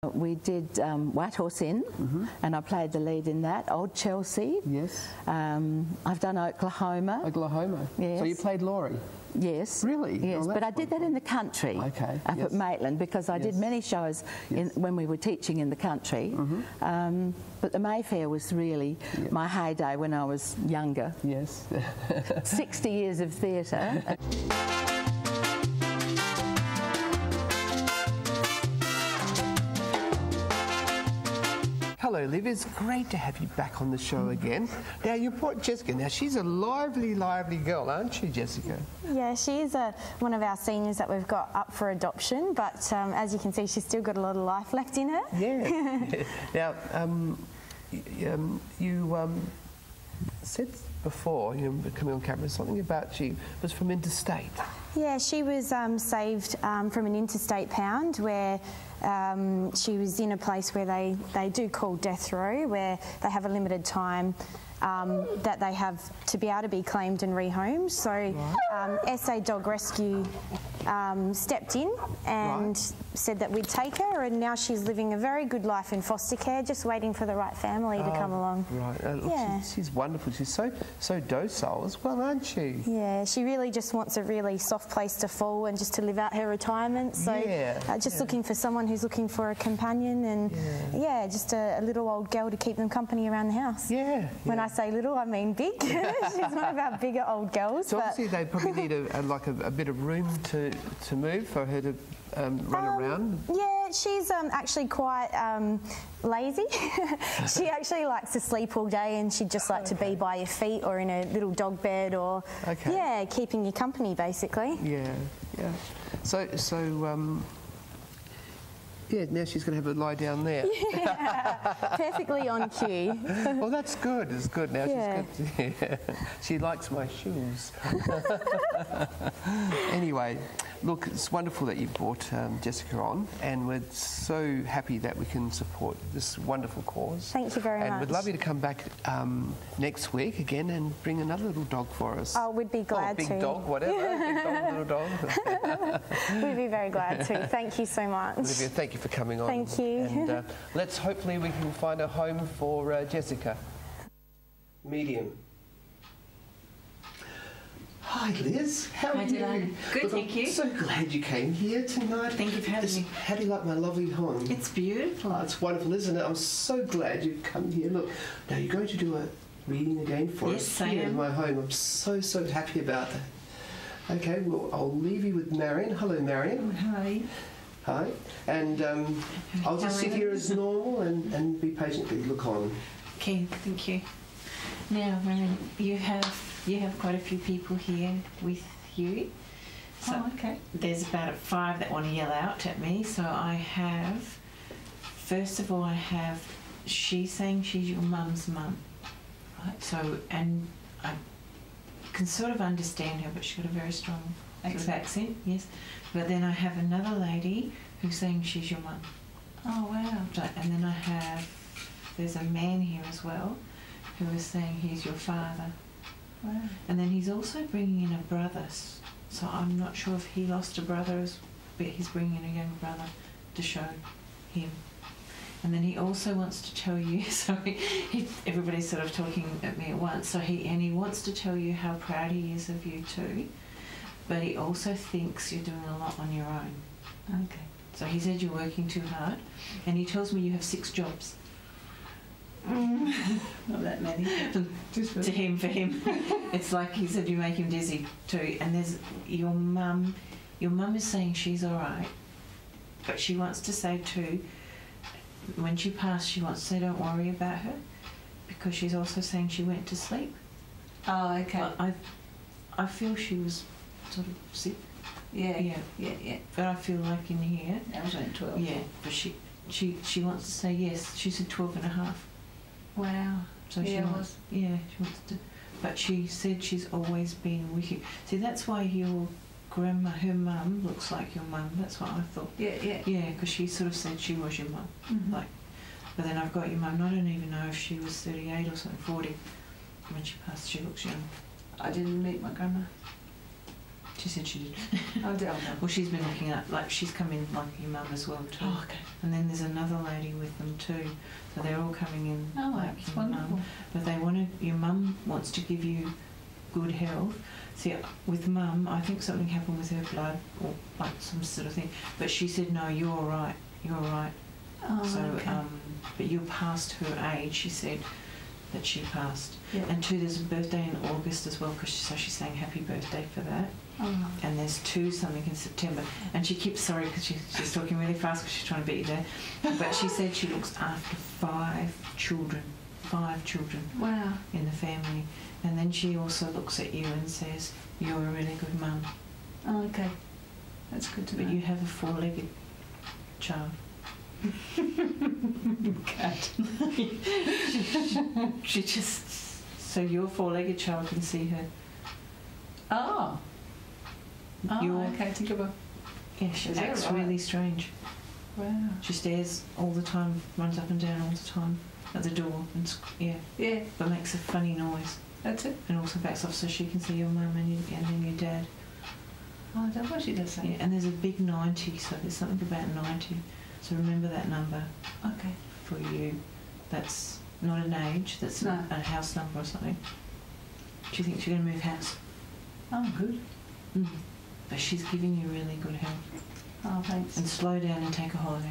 We did White Horse Inn, and I played the lead in that. Old Chelsea. Yes. I've done Oklahoma. Oklahoma. Yes. So you played Laurie? Yes. Really? Yes, Oh, but I did that in the country. Okay. Up at Maitland, because I did many shows when we were teaching in the country. But the Mayfair was really my heyday when I was younger. Yes. 60 years of theatre. Hello, Liv. It's great to have you back on the show again. Now, you brought Jessica. Now, she's a lively, lively girl, aren't you, Jessica? Yeah, she is one of our seniors that we've got up for adoption, but as you can see, she's still got a lot of life left in her. Yeah. Now, you said before, coming on camera, something about she was from interstate. Yeah, she was saved from an interstate pound where she was in a place where they do call death row, where they have a limited time that they have to be able to be claimed and rehomed. So SA Dog Rescue stepped in and said that we'd take her, and now she's living a very good life in foster care, just waiting for the right family to come along. Right. Look, she's wonderful. She's so docile as well, aren't she? Yeah, she really just wants a really soft place to fall and just to live out her retirement. So just looking for someone who's looking for a companion and just a little old girl to keep them company around the house. Yeah. When I say little, I mean big. She's one of our bigger old girls. So obviously they probably need a bit of room to move for her to run around. Yeah, she's actually quite lazy. She actually likes to sleep all day, and she'd just like to be by your feet or in a little dog bed, or keeping you company basically. Yeah. So now she's going to have a lie down there. Yeah, perfectly on cue. Well, that's good. It's good. Now she's good. She likes my shoes. Anyway, look, it's wonderful that you brought Jessica on, and we're so happy that we can support this wonderful cause. Thank you very much. And we'd love you to come back next week again and bring another little dog for us. Oh, we'd be glad to. Big dog, whatever. Big dog, little dog. We'd be very glad to. Thank you so much. Olivia, thank you for coming on. Thank you. And hopefully we can find a home for Jessica. Medium. Hi Liz, how are you? Good, thank you. I'm so glad you came here tonight. Thank you for having me. How do you like my lovely home? It's beautiful. Oh, it's wonderful, isn't it? I'm so glad you've come here. Look, now you're going to do a reading again for us here in my home. I'm so happy about that. Okay, well, I'll leave you with Marion. Hello, Marion. Hi. Hi. And I'll just sit here as normal and be patiently look on. Okay, thank you. Now, Marion, you have quite a few people here with you. So there's about 5 that want to yell out at me. So I have, first of all, she's saying she's your mum's mum. Right? So, and I can sort of understand her, but she's got a very strong sort of accent, yes. But then I have another lady who's saying she's your mum. Oh, wow. So, and then there's a man here as well who is saying he's your father. Wow. And then he's also bringing in a brother. So I'm not sure if he lost a brother, but he's bringing in a young brother to show him. And then he also wants to tell you, sorry, everybody's sort of talking at me at once, so he wants to tell you how proud he is of you too, but he also thinks you're doing a lot on your own. Okay. So he said you're working too hard, and he tells me you have 6 jobs. Not that many. For him. It's like he said you make him dizzy too. And there's your mum is saying she's all right, but she wants to say too, when she passed, she wants to say don't worry about her, because she's also saying she went to sleep. Oh, okay. But I feel she was sort of sick. Yeah. But I feel like in here. I was only 12. Yeah, but she wants to say yes. She said 12 and a half. Wow. So she wants to. But she said she's always been with you. See, that's why your grandma, her mum, looks like your mum. That's what I thought. Yeah. Yeah, because she sort of said she was your mum. Mm-hmm. But then I've got your mum. I don't even know if she was 38 or something, 40. When she passed, she looks young. I didn't meet my grandma. She said she did. Oh, dear. Well, she's been looking up, like she's come in like your mum as well too. Oh, okay. And then there's another lady with them too. So they're all coming in Oh, like that's your wonderful. mum. But they want to, your mum wants to give you good health. See, with mum, I think something happened with her blood or like some sort of thing. But she said, no, you're all right. You're all right. Oh, So, okay. but you're past her age, she said that she passed. Yeah. And two, there's a birthday in August as well, so she's saying happy birthday for that. Oh. And there's two something in September. And she keeps, sorry, because she's talking really fast because she's trying to beat you there. But she said she looks after 5 children. 5 children Wow. in the family. And then she also looks at you and says, you're a really good mum. Oh, okay. That's good to know. But you have a 4-legged child. Cat. She just, so your 4-legged child can see her. Oh. Oh, Your- okay. Think about. Yeah, she Is that acts right? really strange. Wow. She stares all the time, runs up and down all the time at the door, and yeah, Yeah, but makes a funny noise, that's it. and also backs off so she can see your mum and then your dad. Oh, I don't know what she does say. Yeah, and there's a big 90, so there's something about 90. So remember that number Okay. for you. That's not an age. That's No. a house number or something. Do you think she's going to move house? Oh, good. Mm. But she's giving you really good health. Oh, thanks. And slow down and take a holiday.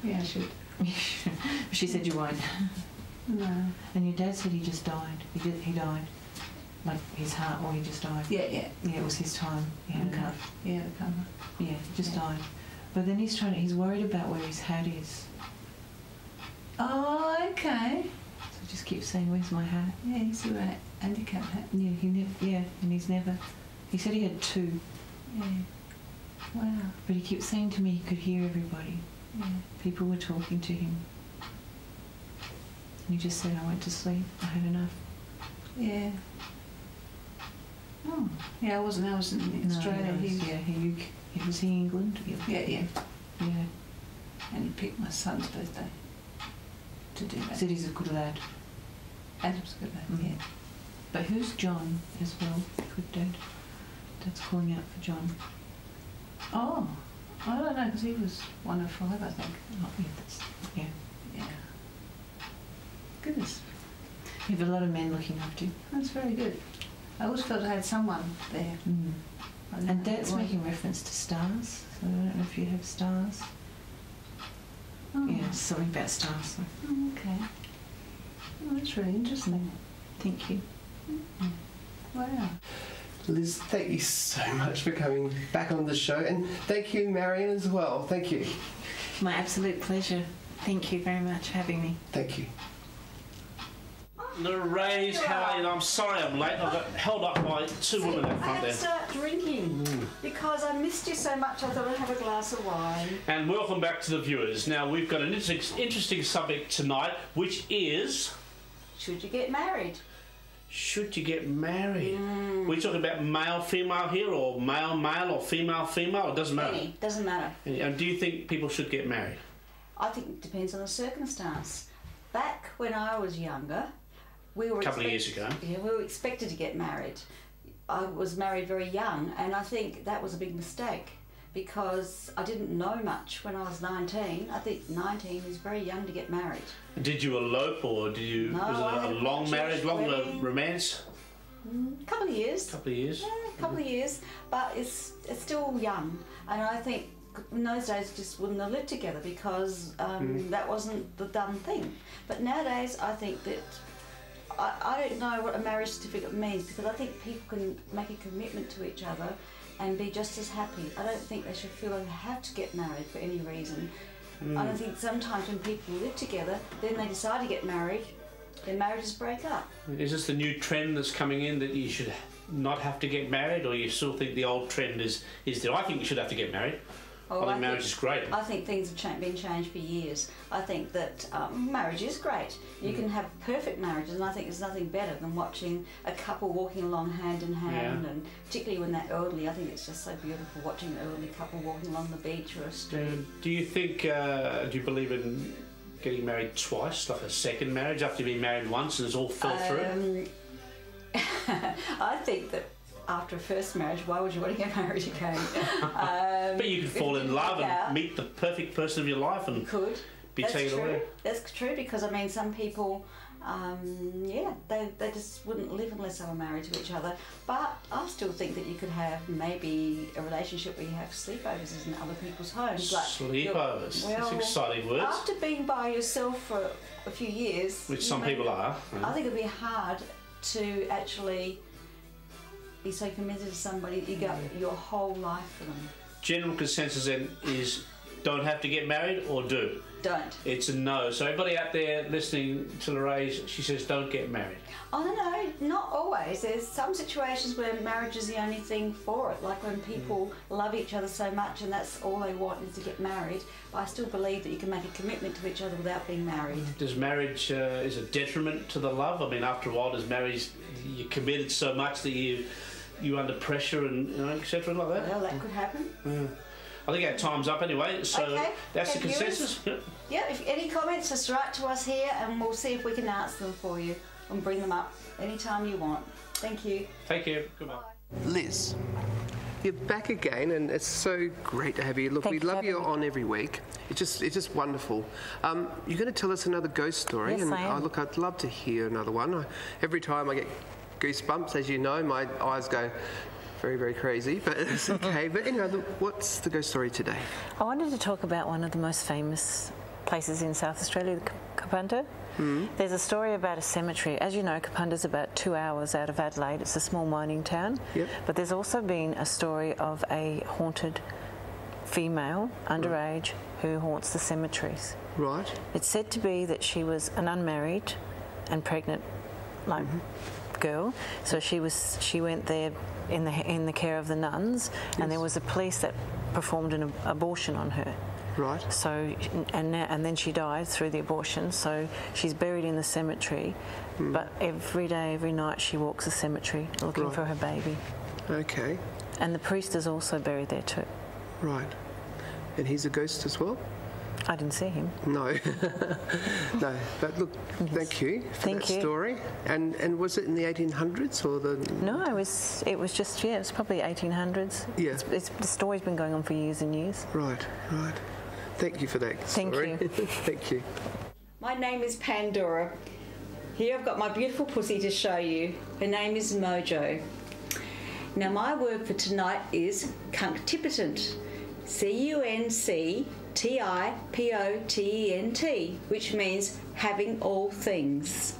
Yeah, I should. She said you won't. No. And your dad said he just died. He died. Like his heart, or he just died. Yeah, yeah. Yeah, it was his time. He had Okay. enough. Yeah, the camera. Yeah, he just Yeah. died. But then he's worried about where his hat is. Oh, okay. So he just keeps saying, where's my hat? Yeah, he's a right handicap hat. Yeah, and he's never, he said he had 2, Yeah. Wow. but he keeps saying to me he could hear everybody. Yeah. People were talking to him. And he just said, I went to sleep, I had enough. Yeah. Oh. Yeah, I was in Australia. No, he was in England. Yeah, yeah. Yeah. And he picked my son's birthday to do He that. said he's a good lad. Adam's good name, Mhm. yeah. But who's John as well? Good dad. Dad's calling out for John. Oh, I don't know, because he was 105, I think. Oh, yeah, that's, yeah. Yeah. Goodness, You have a lot of men looking after you. that's very good. I always felt I had someone there. Mm. I didn't And know who it Dad's was. making reference to stars. So I don't know if you have stars. Oh. Yeah, something about stars. So Oh, okay. Oh, that's really interesting. thank you. Wow. Liz, thank you so much for coming back on the show, and thank you, Marion, as well. Thank you. My absolute pleasure. Thank you very much for having me. Thank you. Louise, how are you? I'm sorry I'm late. I got held up by 2 women I out front had to there. start drinking because I missed you so much. I thought I'd have a glass of wine. And welcome back to the viewers. Now, we've got an interesting subject tonight, which is, Should you get married? should you get married? We're talking about male-female here, or male-male, or female-female? It doesn't matter. Any, doesn't matter. And do you think people should get married? I think it depends on the circumstance. Back when I was younger, we were Couple of years ago. Yeah, we were expected to get married. I was married very young, and I think that was a big mistake because I didn't know much when I was 19. I think 19 is very young to get married. Did you elope, or did you? No, was I it had a a long church marriage, long wedding. romance? A couple of years. Couple of years. Yeah, a couple of years, but it's still young, and I think in those days just wouldn't have lived together because that wasn't the done thing. But nowadays, I think that I don't know what a marriage certificate means because I think people can make a commitment to each other and be just as happy. I don't think they should feel they have to get married for any reason. I don't think sometimes when people live together, then they decide to get married, their marriages break up. Is this the new trend that's coming in, that you should not have to get married, or you still think the old trend is there? I think you should have to get married. Oh, I think marriage is great. I think things have been changed for years. I think that marriage is great. You can have perfect marriages, and I think there's nothing better than watching a couple walking along hand in hand, Yeah. and particularly when they're elderly. I think it's just so beautiful watching an elderly couple walking along the beach or a street. Do you think, do you believe in getting married twice, like a second marriage, after you've been married once and it's all fell through? I think that after a first marriage, why would you want to get married again? But you could fall in love and meet the perfect person of your life and be taken away. That's true, because I mean, some people, they just wouldn't live unless they were married to each other. But I still think that you could have maybe a relationship where you have sleepovers in other people's homes. Like sleepovers? Well, that's exciting words. After being by yourself for a few years, which some people are, I think it'd be hard to actually be so committed to somebody that you go your whole life for them. General consensus then is don't have to get married or do? Don't. It's a no. So everybody out there listening to Lorraine, she says don't get married. Oh no, not always. There's some situations where marriage is the only thing for it, like when people love each other so much and that's all they want is to get married. But I still believe that you can make a commitment to each other without being married. Does marriage is a detriment to the love? I mean, after a while, does marriage, you're committed so much that you're under pressure and etc. like that? Well, that could happen. Yeah. I think our time's up anyway, so that's the consensus. Yeah, if any comments, just write to us here and we'll see if we can answer them for you and bring them up anytime you want. Thank you. Thank you. Goodbye. Liz, you're back again and it's so great to have you. Look, we love you on every week. It's just wonderful. You're going to tell us another ghost story. Yes, and I am. Look, I'd love to hear another one. Every time I get goosebumps, as you know, my eyes go very, very crazy, but it's okay. But anyway, what's the ghost story today? I wanted to talk about one of the most famous places in South Australia, Kapunda. There's a story about a cemetery. As you know, Kapunda's about 2 hours out of Adelaide. It's a small mining town. Yep. But there's also been a story of a haunted female, underage, who haunts the cemeteries. Right. It's said to be that she was an unmarried and pregnant, girl. So she went there in the care of the nuns, and there was a police that performed an abortion on her. Right. So and then she died through the abortion. So she's buried in the cemetery, but every day, every night, she walks the cemetery looking for her baby. Okay. And the priest is also buried there too. Right. And he's a ghost as well? I didn't see him. No. No. But look, thank you for that story. And was it in the 1800s or the... No, it was just, it was probably 1800s. Yeah. The story's been going on for years and years. Right, right. Thank you for that story. Thank you. Thank you. My name is Pandora. Here I've got my beautiful pussy to show you. Her name is Mojo. Now my word for tonight is cunctipotent. C-U-N-C-T-I-P-O-T-E-N-T, which means having all things.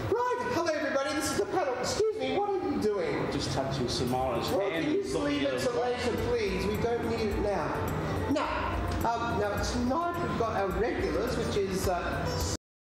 Right, hello everybody, this is the panel. Excuse me, what are you doing? Just touching Samara's hand. Well, can you just leave it to later, please? We don't need it now. Now tonight we've got our regulars, which is